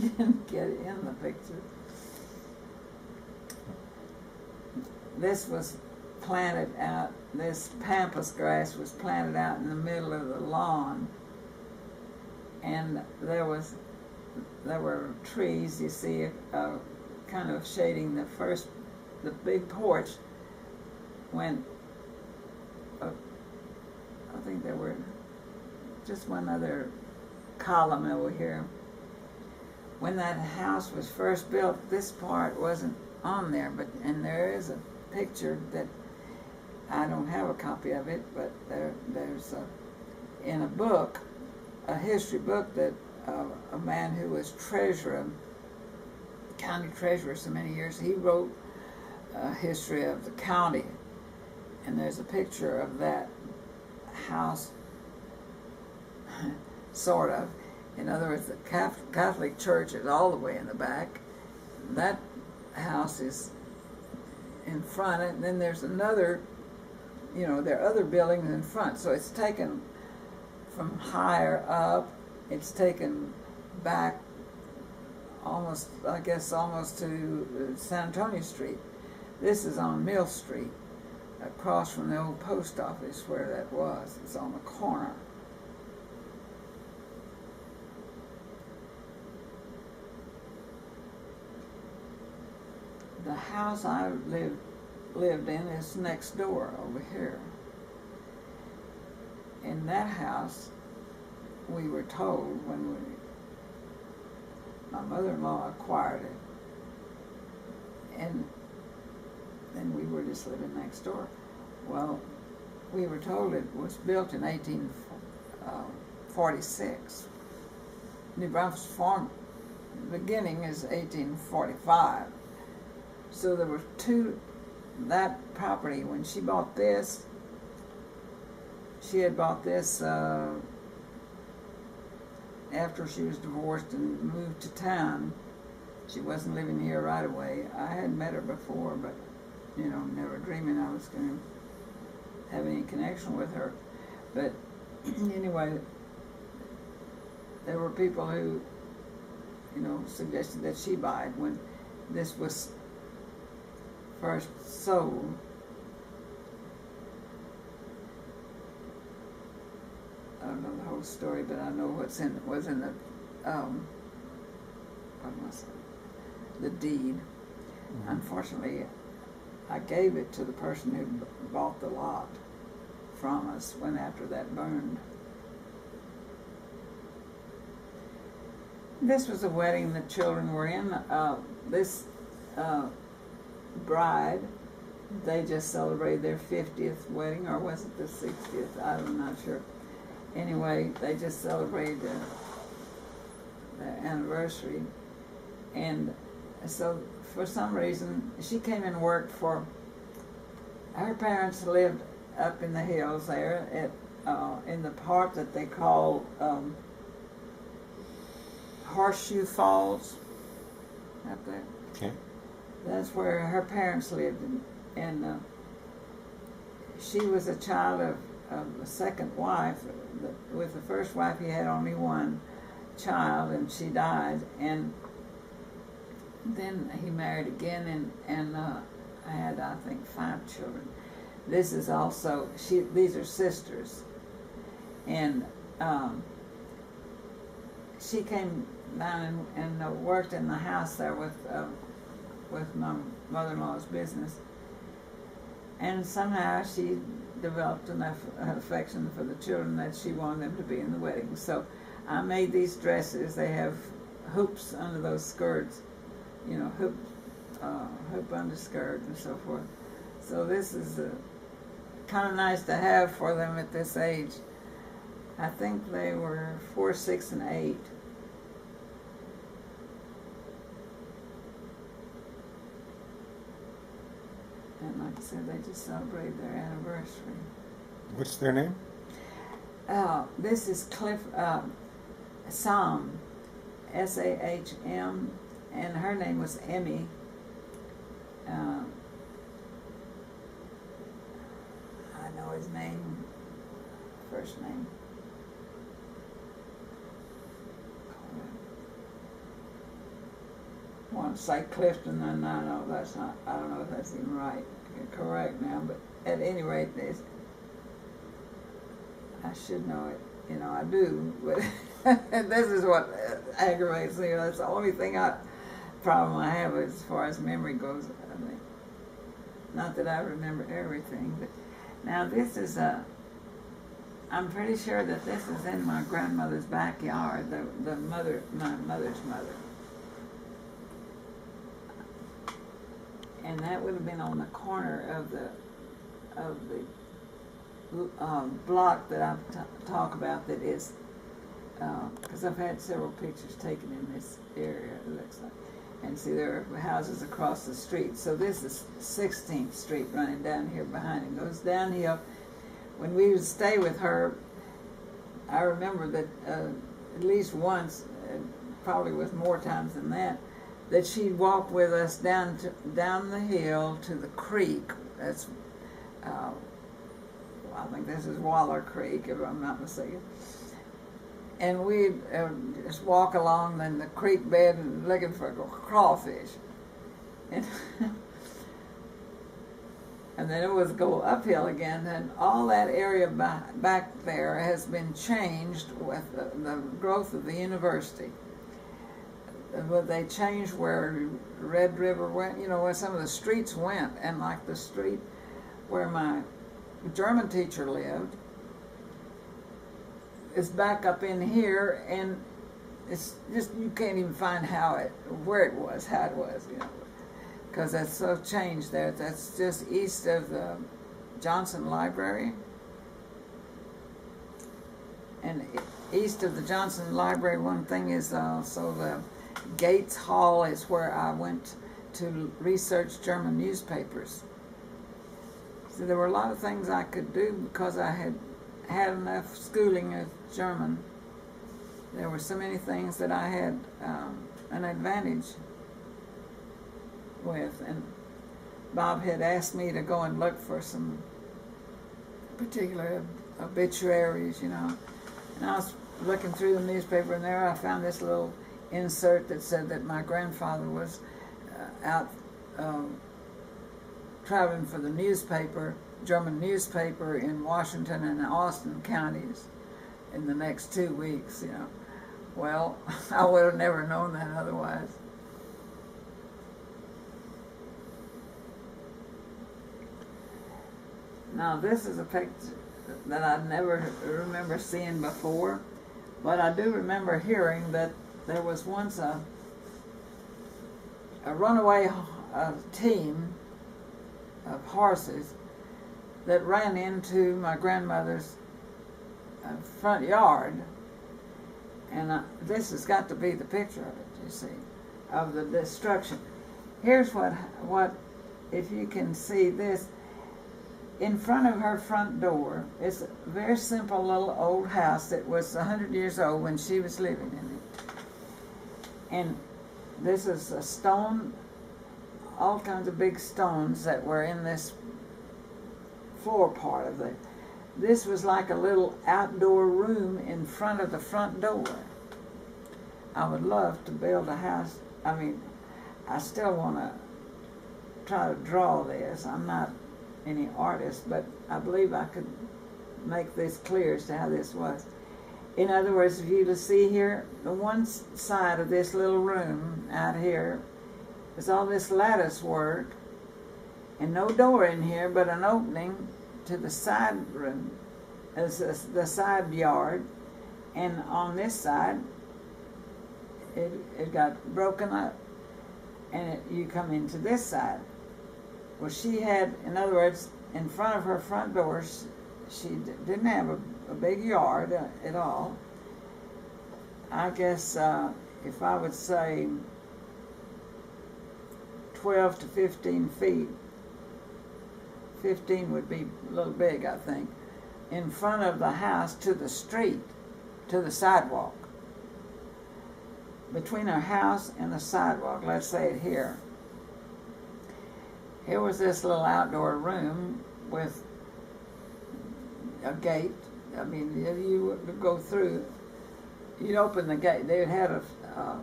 didn't get in the picture. This was planted out, this pampas grass was planted out in the middle of the lawn, and there were trees, you see, kind of shading the big porch. When I think there were just one other column over here. When that house was first built, this part wasn't on there, and there is a picture that I don't have a copy of it, but there's in a book, a history book that a man who was treasurer, county treasurer so many years, he wrote a history of the county, and there's a picture of that house, sort of. In other words, the Catholic Church is all the way in the back. That house is in front, and then there's another, there are other buildings in front. So it's taken from higher up, it's taken back almost to San Antonio Street. This is on Mill Street, across from the old post office where that was. It's on the corner. The house I lived in is next door over here. In that house, we were told when my mother-in-law acquired it, and then we were just living next door. Well, we were told it was built in 1846. New Braunfels Farm beginning is 1845. So there were that property, when she bought this, she had bought this after she was divorced and moved to town. She wasn't living here right away. I had met her before, but, never dreaming I was going to have any connection with her. But anyway, there were people who, suggested that she buy it when this was first sold. I don't know the whole story, but I know was in the what was it? The deed. Mm-hmm. Unfortunately, I gave it to the person who bought the lot from us when after that burned. This was a wedding the children were in. This bride, they just celebrated their 50th wedding, or was it the 60th? I'm not sure. Anyway, they just celebrated their anniversary, and so for some reason she came and worked for. Her parents lived up in the hills there in the part that they call Horseshoe Falls up there. Okay. That's where her parents lived, and she was a child of a second wife. With the first wife, he had only one child, and she died. And then he married again, and I had, I think, 5 children. This is also these are sisters, and she came down and worked in the house there with my mother-in-law's business, and somehow she developed enough affection for the children that she wanted them to be in the wedding. So I made these dresses. They have hoops under those skirts, hoop underskirt and so forth. So this is kind of nice to have for them at this age. I think they were 4, 6, and 8. And like I said, they just celebrated their anniversary. What's their name? This is Sam, S-A-H-M, and her name was Emmy. I know his name, first name. want to say Clifton, and I know that's not, I don't know if that's even right, correct now, but at any rate, I should know it, you know, I do, but this is what aggravates me. That's the only problem I have as far as memory goes. I mean, not that I remember everything, but now this is I'm pretty sure that this is in my grandmother's backyard, my mother's mother. And that would have been on the corner of the block that I talk about, that is, because I've had several pictures taken in this area, it looks like. And see, there are houses across the street. So this is 16th Street running down here behind it. Goes downhill. When we would stay with her, I remember that at least once, probably with more times than that she'd walk with us down the hill to the creek. That's, I think this is Waller Creek, if I'm not mistaken. And we'd just walk along in the creek bed and looking for crawfish. And, and then it would go uphill again, and all that area back there has been changed with the growth of the university. But they changed where Red River went, you know, where some of the streets went, and like the street where my German teacher lived is back up in here, and it's just, you can't even find how it was, you know, because that's so changed there. That's just east of the Johnson Library. And east of the Johnson Library, one thing is also the Gates Hall is where I went to research German newspapers. So there were a lot of things I could do because I had enough schooling of German. There were so many things that I had an advantage with, and Bob had asked me to go and look for some particular obituaries, you know, and I was looking through the newspaper, and there I found this little insert that said that my grandfather was out traveling for the newspaper, German newspaper, in Washington and Austin counties in the next 2 weeks, you know. Well, I would have never known that otherwise. Now, this is a picture that I never remember seeing before, but I do remember hearing that there was once a runaway team of horses that ran into my grandmother's front yard, and this has got to be the picture of it, you see, of the destruction. Here's what if you can see this, in front of her front door, it's a very simple little old house that was 100 years old when she was living in it. And this is a stone, all kinds of big stones that were in this floor part of it. This was like a little outdoor room in front of the front door. I would love to build a house. I mean, I still want to try to draw this. I'm not any artist, but I believe I could make this clear as to how this was. In other words, if you to see here, the one side of this little room out here is all this lattice work, and no door in here, but an opening to the side room, as the side yard, and on this side, it got broken up, and you come into this side. Well, she had, in other words, in front of her front door, she didn't have a big yard at all. I guess if I would say 12 to 15 feet, 15 would be a little big, I think, in front of the house to the street, to the sidewalk. Between our house and the sidewalk, let's say it here. Here was this little outdoor room with a gate. I mean, if you would go through, you'd open the gate. They had a